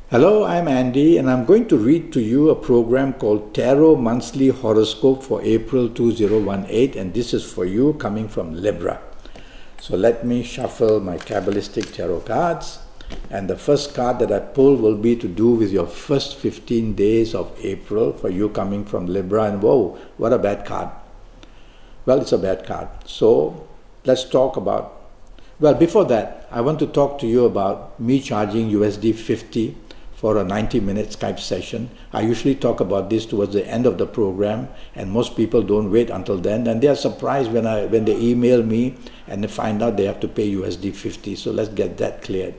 Hello, I'm Andy, and I'm going to read to you a program called Tarot Monthly Horoscope for April 2018, and this is for you coming from Libra. So let me shuffle my Kabbalistic tarot cards, and the first card that I pull will be to do with your first 15 days of April for you coming from Libra, and whoa, what a bad card. Well, it's a bad card. So let's talk about, well, before that, I want to talk to you about me charging USD 50 for a 90-minute Skype session. I usually talk about this towards the end of the program, and most people don't wait until then, and they are surprised when they email me and they find out they have to pay USD 50. So let's get that cleared.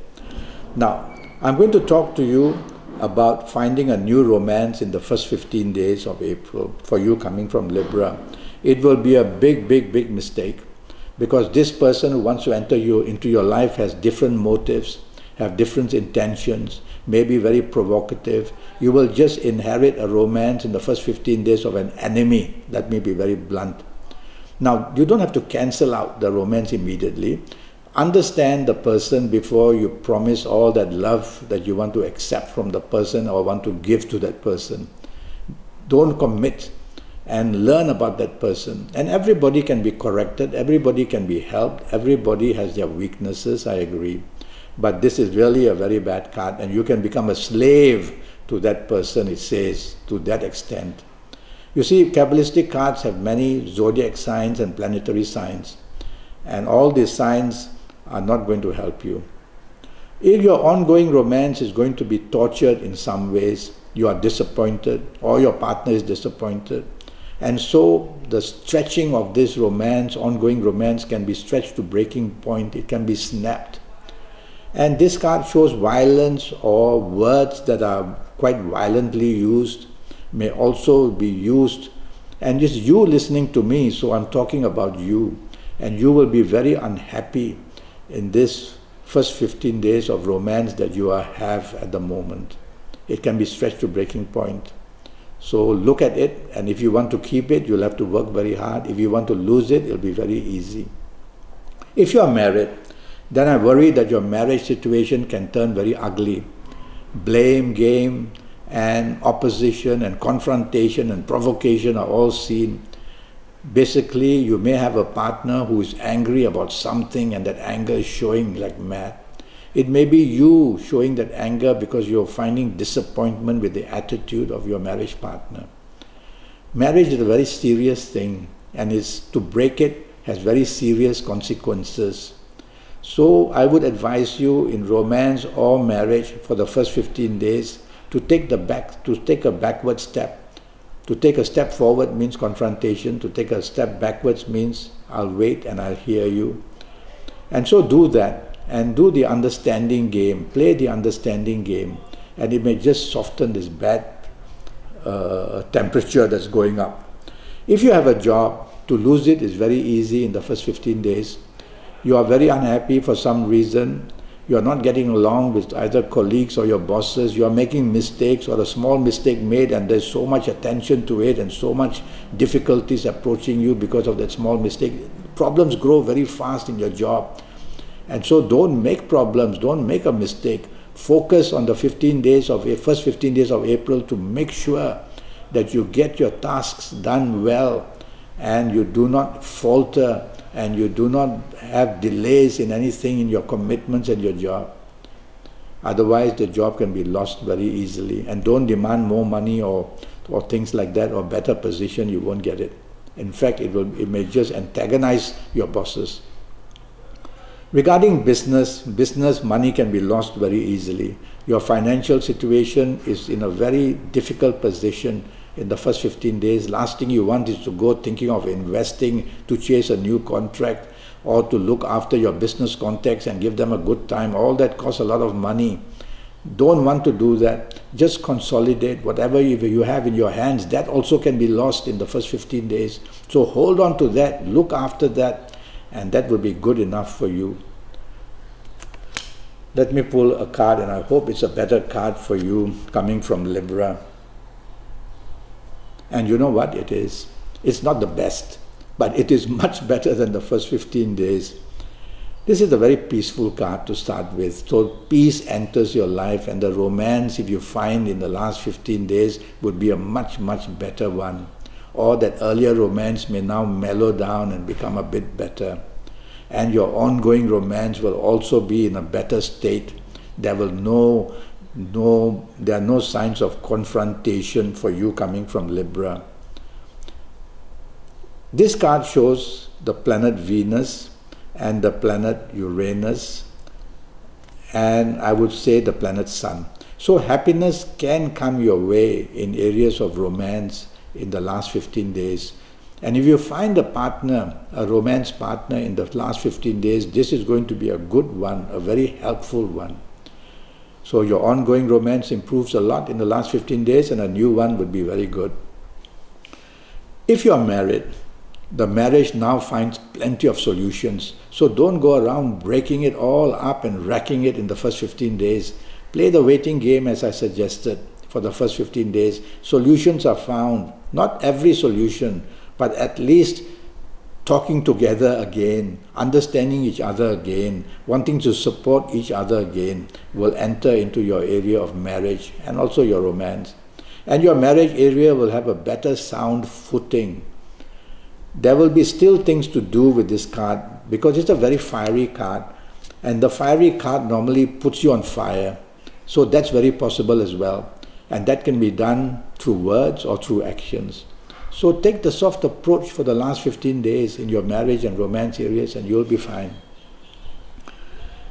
Now, I'm going to talk to you about finding a new romance in the first 15 days of April for you coming from Libra. It will be a big mistake, because this person who wants to enter you into your life has different motives, have different intentions, may be very provocative. You will just inherit a romance in the first 15 days of an enemy. That may be very blunt. Now, you don't have to cancel out the romance immediately. Understand the person before you promise all that love that you want to accept from the person or want to give to that person. Don't commit, and learn about that person. And everybody can be corrected, everybody can be helped, everybody has their weaknesses, I agree. But this is really a very bad card, and you can become a slave to that person, it says, to that extent. You see, Kabbalistic cards have many zodiac signs and planetary signs, and all these signs are not going to help you. If your ongoing romance is going to be tortured in some ways, you are disappointed, or your partner is disappointed, and so the stretching of this romance, ongoing romance, can be stretched to breaking point. It can be snapped. And this card shows violence, or words that are quite violently used may also be used. And just you listening to me, so I'm talking about you, and you will be very unhappy in this first 15 days of romance that you have at the moment. It can be stretched to breaking point. So look at it, and if you want to keep it, you'll have to work very hard. If you want to lose it, it'll be very easy. If you are married, then I worry that your marriage situation can turn very ugly. Blame game and opposition and confrontation and provocation are all seen. Basically, you may have a partner who is angry about something, and that anger is showing like mad. It may be you showing that anger because you're finding disappointment with the attitude of your marriage partner. Marriage is a very serious thing, and to break it has very serious consequences. So I would advise you in romance or marriage for the first 15 days to take a backward step. To take a step forward means confrontation. To take a step backwards means I'll wait and I'll hear you. And so do that, and do the understanding game. Play the understanding game, and it may just soften this bad temperature that's going up. If you have a job, to lose it is very easy in the first 15 days. You are very unhappy for some reason, you are not getting along with either colleagues or your bosses, you are making mistakes or a small mistake made, and there's so much attention to it and so much difficulties approaching you because of that small mistake. Problems grow very fast in your job, and so don't make problems, don't make a mistake. Focus on the first 15 days of April to make sure that you get your tasks done well, and you do not falter, and you do not have delays in anything in your commitments and your job. Otherwise, the job can be lost very easily. And don't demand more money or things like that, or better position. You won't get it. In fact, it may just antagonize your bosses. Regarding business, money can be lost very easily. Your financial situation is in a very difficult position in the first 15 days. Last thing you want is to go thinking of investing to chase a new contract, or to look after your business contacts and give them a good time. All that costs a lot of money. Don't want to do that. Just consolidate whatever you have in your hands. That also can be lost in the first 15 days. So hold on to that, look after that, and that will be good enough for you. Let me pull a card, and I hope it's a better card for you coming from Libra. And you know what it is? It's not the best, but it is much better than the first 15 days. This is a very peaceful card to start with. So peace enters your life, and the romance, if you find in the last 15 days, would be a much, much better one. Or that earlier romance may now mellow down and become a bit better. And your ongoing romance will also be in a better state. There are no signs of confrontation for you coming from Libra. This card shows the planet Venus and the planet Uranus, and I would say the planet Sun. So happiness can come your way in areas of romance in the last 15 days. And if you find a partner, a romance partner in the last 15 days, this is going to be a good one, a very helpful one. So your ongoing romance improves a lot in the last 15 days, and a new one would be very good. If you are married, the marriage now finds plenty of solutions. So don't go around breaking it all up and wrecking it in the first 15 days. Play the waiting game as I suggested for the first 15 days. Solutions are found. Not every solution, but at least talking together again, understanding each other again, wanting to support each other again will enter into your area of marriage and also your romance. And your marriage area will have a better sound footing. There will be still things to do with this card because it's a very fiery card, and the fiery card normally puts you on fire. So that's very possible as well, and that can be done through words or through actions. So take the soft approach for the last 15 days in your marriage and romance areas, and you'll be fine.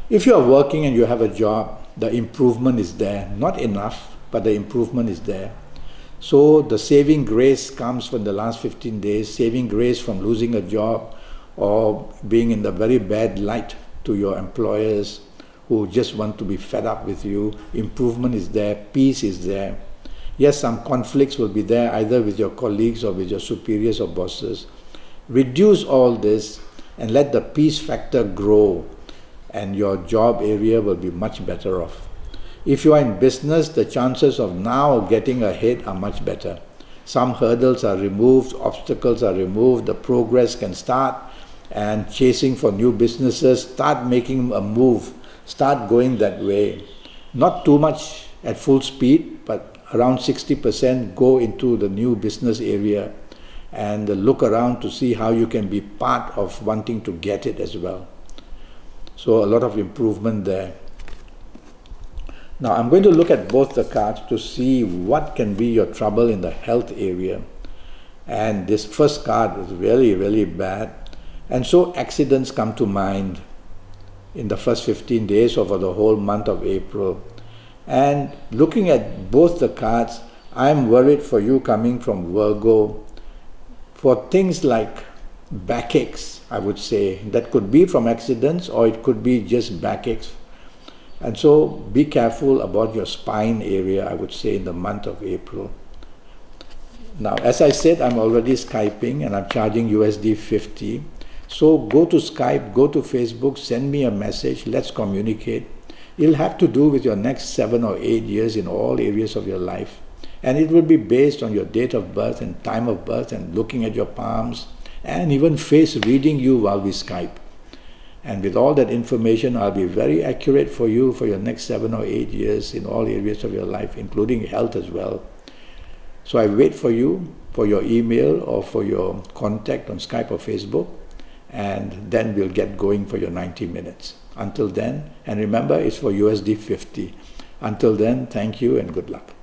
If you are working and you have a job, the improvement is there. Not enough, but the improvement is there. So the saving grace comes from the last 15 days, saving grace from losing a job or being in the very bad light to your employers who just want to be fed up with you. Improvement is there, peace is there. Yes, some conflicts will be there either with your colleagues or with your superiors or bosses. Reduce all this and let the peace factor grow, and your job area will be much better off. If you are in business, the chances of now getting ahead are much better. Some hurdles are removed, obstacles are removed, the progress can start, and chasing for new businesses, start making a move, start going that way. Not too much at full speed, but around 60% go into the new business area and look around to see how you can be part of wanting to get it as well. So a lot of improvement there. Now I'm going to look at both the cards to see what can be your trouble in the health area. And this first card is really, really bad. And so accidents come to mind in the first 15 days or for the whole month of April. And looking at both the cards, I'm worried for you coming from Virgo for things like backaches, I would say. That could be from accidents or it could be just backaches. And so be careful about your spine area, I would say, in the month of April. Now, as I said, I'm already Skyping and I'm charging USD 50. So go to Skype, go to Facebook, send me a message, let's communicate. It'll have to do with your next 7 or 8 years in all areas of your life. And it will be based on your date of birth and time of birth and looking at your palms and even face reading you while we Skype. And with all that information, I'll be very accurate for you for your next 7 or 8 years in all areas of your life, including health as well. So I wait for you, for your email or for your contact on Skype or Facebook, and then we'll get going for your 90 minutes. Until then, and remember, it's for USD 50. Until then, thank you and good luck.